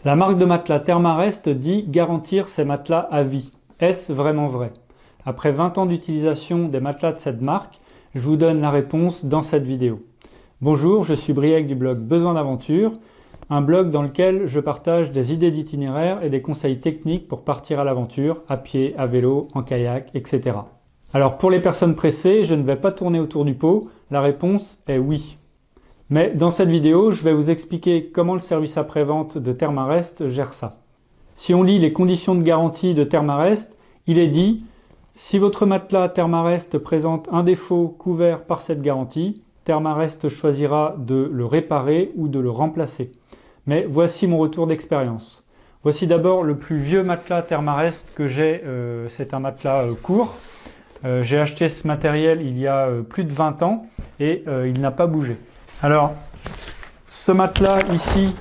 La marque de matelas Thermarest dit garantir ses matelas à vie. Est-ce vraiment vrai? Après 20 ans d'utilisation des matelas de cette marque, je vous donne la réponse dans cette vidéo. Bonjour, je suis Briac du blog Besoin d'aventure, un blog dans lequel je partage des idées d'itinéraire et des conseils techniques pour partir à l'aventure, à pied, à vélo, en kayak, etc. Alors pour les personnes pressées, je ne vais pas tourner autour du pot, la réponse est oui. Mais dans cette vidéo, je vais vous expliquer comment le service après-vente de Thermarest gère ça. Si on lit les conditions de garantie de Thermarest, il est dit « Si votre matelas Thermarest présente un défaut couvert par cette garantie, Thermarest choisira de le réparer ou de le remplacer. » Mais voici mon retour d'expérience. Voici d'abord le plus vieux matelas Thermarest que j'ai, c'est un matelas court. J'ai acheté ce matériel il y a plus de 20 ans et il n'a pas bougé. Alors, ce matelas ici,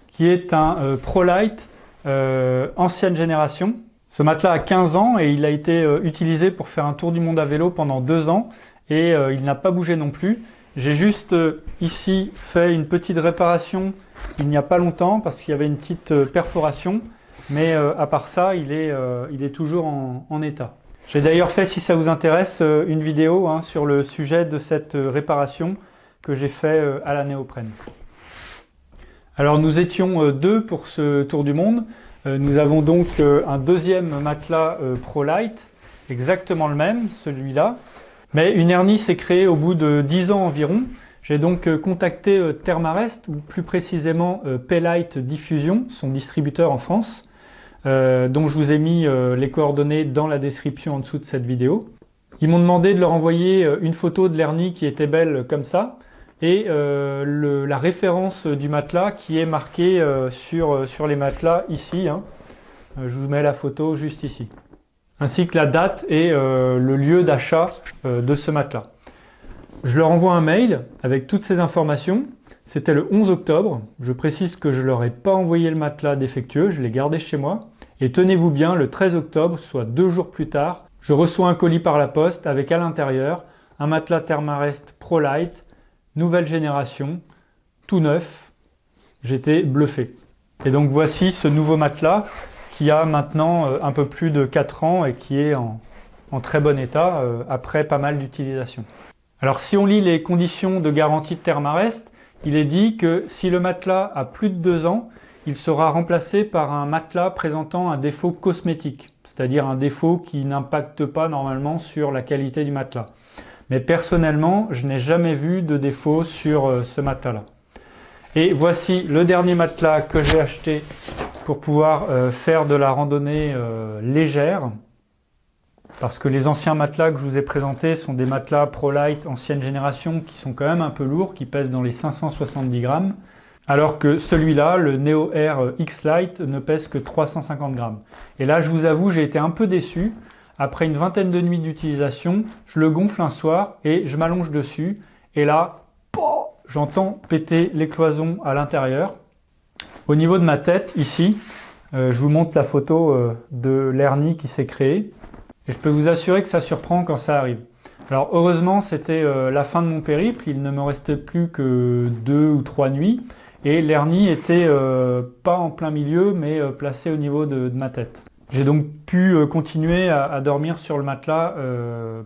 qui est un ProLite ancienne génération. Ce matelas a 15 ans et il a été utilisé pour faire un tour du monde à vélo pendant 2 ans et il n'a pas bougé non plus. J'ai juste ici fait une petite réparation il n'y a pas longtemps parce qu'il y avait une petite perforation, mais à part ça, il est toujours en état. J'ai d'ailleurs fait, si ça vous intéresse, une vidéo sur le sujet de cette réparation que j'ai fait à la néoprène. Alors nous étions deux pour ce tour du monde. Nous avons donc un deuxième matelas ProLite, exactement le même, celui-là. Mais une hernie s'est créée au bout de 10 ans environ. J'ai donc contacté Thermarest, ou plus précisément P-Lite Diffusion, son distributeur en France, dont je vous ai mis les coordonnées dans la description en dessous de cette vidéo. Ils m'ont demandé de leur envoyer une photo de l'hernie qui était belle comme ça, et la référence du matelas qui est marquée sur les matelas ici. Je vous mets la photo juste ici. Ainsi que la date et le lieu d'achat de ce matelas. Je leur envoie un mail avec toutes ces informations. C'était le 11 octobre. Je précise que je ne leur ai pas envoyé le matelas défectueux, je l'ai gardé chez moi. Et tenez-vous bien, le 13 octobre, soit 2 jours plus tard, je reçois un colis par la poste avec à l'intérieur un matelas Thermarest ProLite, nouvelle génération, tout neuf. J'étais bluffé. Et donc voici ce nouveau matelas qui a maintenant un peu plus de 4 ans et qui est en très bon état après pas mal d'utilisation. Alors si on lit les conditions de garantie de Thermarest, il est dit que si le matelas a plus de 2 ans, il sera remplacé par un matelas présentant un défaut cosmétique, c'est-à-dire un défaut qui n'impacte pas normalement sur la qualité du matelas. Mais personnellement, je n'ai jamais vu de défaut sur ce matelas-là. Et voici le dernier matelas que j'ai acheté pour pouvoir faire de la randonnée légère. Parce que les anciens matelas que je vous ai présentés sont des matelas ProLite ancienne génération qui sont quand même un peu lourds, qui pèsent dans les 570 grammes. Alors que celui-là, le Neo Air X-Lite, ne pèse que 350 grammes. Et là, je vous avoue, j'ai été un peu déçu. Après une vingtaine de nuits d'utilisation, je le gonfle un soir et je m'allonge dessus. Et là, j'entends péter les cloisons à l'intérieur. Au niveau de ma tête, ici, je vous montre la photo de l'hernie qui s'est créée. Et je peux vous assurer que ça surprend quand ça arrive. Alors heureusement, c'était la fin de mon périple. Il ne me restait plus que 2 ou 3 nuits. Et l'hernie était pas en plein milieu, mais placée au niveau de ma tête. J'ai donc pu continuer à dormir sur le matelas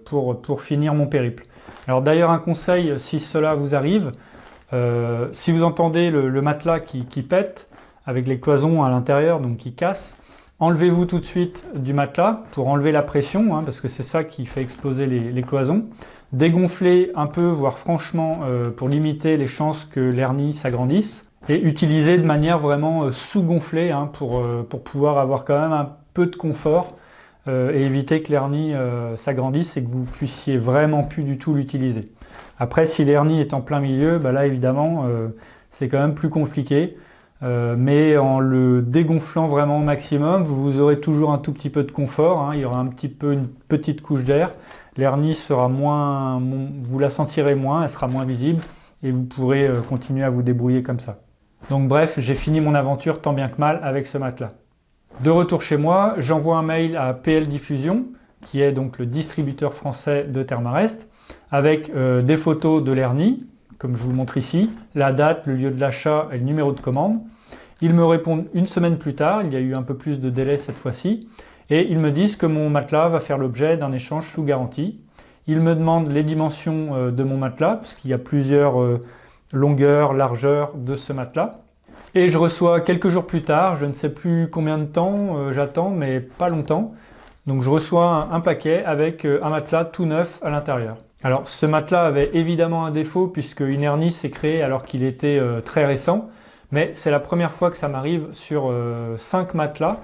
pour finir mon périple. Alors d'ailleurs un conseil si cela vous arrive, si vous entendez le matelas qui pète avec les cloisons à l'intérieur, donc qui cassent, enlevez-vous tout de suite du matelas pour enlever la pression, parce que c'est ça qui fait exploser les cloisons. Dégonflez un peu, voire franchement, pour limiter les chances que l'hernie s'agrandisse. Et utilisez de manière vraiment sous-gonflée pour pouvoir avoir quand même un peu de confort et éviter que l'hernie s'agrandisse et que vous puissiez vraiment plus du tout l'utiliser. Après, si l'hernie est en plein milieu, là évidemment, c'est quand même plus compliqué. Mais en le dégonflant vraiment au maximum, vous aurez toujours un tout petit peu de confort. Il y aura un petit peu une petite couche d'air. L'hernie sera moins, vous la sentirez moins, elle sera moins visible et vous pourrez continuer à vous débrouiller comme ça. Donc bref, j'ai fini mon aventure tant bien que mal avec ce matelas. De retour chez moi, j'envoie un mail à PL Diffusion, qui est donc le distributeur français de Thermarest, avec des photos de l'hernie, comme je vous montre ici, la date, le lieu de l'achat et le numéro de commande. Ils me répondent une semaine plus tard, il y a eu un peu plus de délai cette fois-ci, et ils me disent que mon matelas va faire l'objet d'un échange sous garantie. Ils me demandent les dimensions de mon matelas, parce qu'il y a plusieurs longueurs, largeurs de ce matelas. Et je reçois quelques jours plus tard, je ne sais plus combien de temps j'attends, mais pas longtemps. Donc je reçois un paquet avec un matelas tout neuf à l'intérieur. Alors ce matelas avait évidemment un défaut puisque une hernie s'est créée alors qu'il était très récent. Mais c'est la première fois que ça m'arrive sur 5 matelas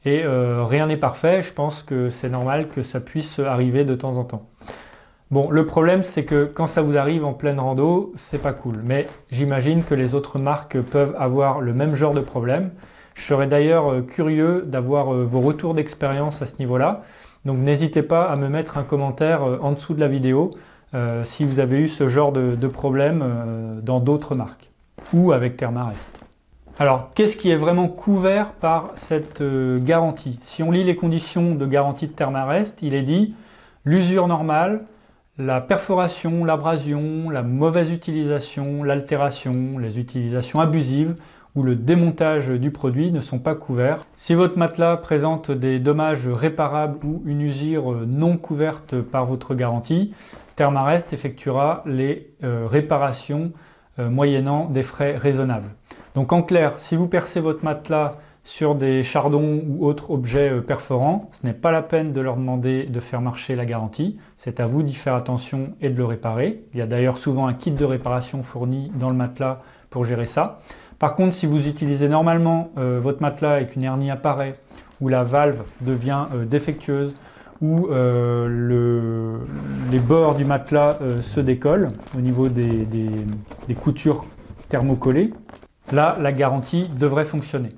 et rien n'est parfait. Je pense que c'est normal que ça puisse arriver de temps en temps. Bon, le problème, c'est que quand ça vous arrive en pleine rando, c'est pas cool. Mais j'imagine que les autres marques peuvent avoir le même genre de problème. Je serais d'ailleurs curieux d'avoir vos retours d'expérience à ce niveau-là. Donc n'hésitez pas à me mettre un commentaire en dessous de la vidéo si vous avez eu ce genre de problème dans d'autres marques ou avec Thermarest. Alors, qu'est-ce qui est vraiment couvert par cette garantie? Si on lit les conditions de garantie de Thermarest, il est dit l'usure normale, la perforation, l'abrasion, la mauvaise utilisation, l'altération, les utilisations abusives ou le démontage du produit ne sont pas couverts. Si votre matelas présente des dommages réparables ou une usure non couverte par votre garantie, Thermarest effectuera les réparations moyennant des frais raisonnables. Donc en clair, si vous percez votre matelas sur des chardons ou autres objets perforants, ce n'est pas la peine de leur demander de faire marcher la garantie. C'est à vous d'y faire attention et de le réparer. Il y a d'ailleurs souvent un kit de réparation fourni dans le matelas pour gérer ça. Par contre, si vous utilisez normalement votre matelas et qu'une hernie apparaît, ou la valve devient défectueuse, ou les bords du matelas se décollent au niveau des coutures thermocollées, là, la garantie devrait fonctionner.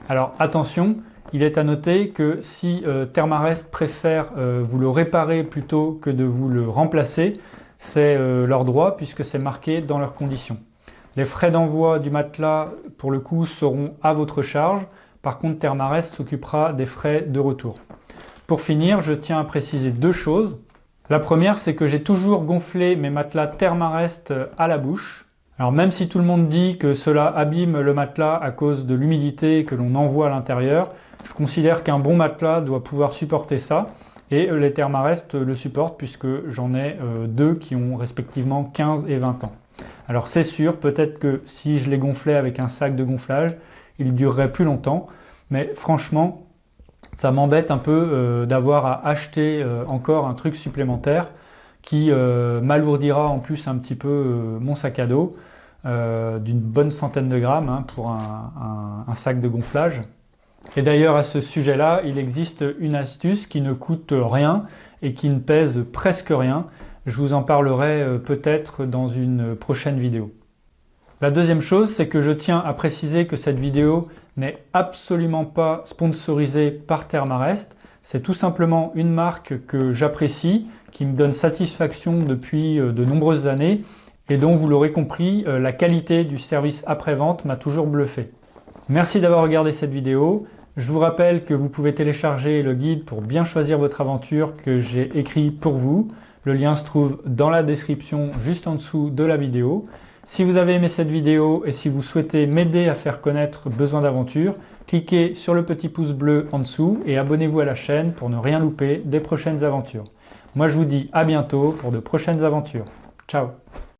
Alors attention, il est à noter que si Thermarest préfère vous le réparer plutôt que de vous le remplacer, c'est leur droit puisque c'est marqué dans leurs conditions. Les frais d'envoi du matelas, pour le coup, seront à votre charge. Par contre, Thermarest s'occupera des frais de retour. Pour finir, je tiens à préciser deux choses. La première, c'est que j'ai toujours gonflé mes matelas Thermarest à la bouche. Alors même si tout le monde dit que cela abîme le matelas à cause de l'humidité que l'on envoie à l'intérieur, je considère qu'un bon matelas doit pouvoir supporter ça. Et les Thermarest le supportent puisque j'en ai deux qui ont respectivement 15 et 20 ans. Alors c'est sûr, peut-être que si je les gonflais avec un sac de gonflage, ils dureraient plus longtemps. Mais franchement, ça m'embête un peu d'avoir à acheter encore un truc supplémentaire qui m'alourdira en plus un petit peu mon sac à dos d'une bonne centaine de grammes pour un sac de gonflage. Et d'ailleurs à ce sujet-là, il existe une astuce qui ne coûte rien et qui ne pèse presque rien. Je vous en parlerai peut-être dans une prochaine vidéo. La deuxième chose, c'est que je tiens à préciser que cette vidéo n'est absolument pas sponsorisée par Thermarest. C'est tout simplement une marque que j'apprécie, qui me donne satisfaction depuis de nombreuses années et dont, vous l'aurez compris, la qualité du service après-vente m'a toujours bluffé. Merci d'avoir regardé cette vidéo. Je vous rappelle que vous pouvez télécharger le guide pour bien choisir votre aventure que j'ai écrit pour vous. Le lien se trouve dans la description juste en dessous de la vidéo. Si vous avez aimé cette vidéo et si vous souhaitez m'aider à faire connaître Besoin d'aventure, cliquez sur le petit pouce bleu en dessous et abonnez-vous à la chaîne pour ne rien louper des prochaines aventures. Moi je vous dis à bientôt pour de prochaines aventures. Ciao!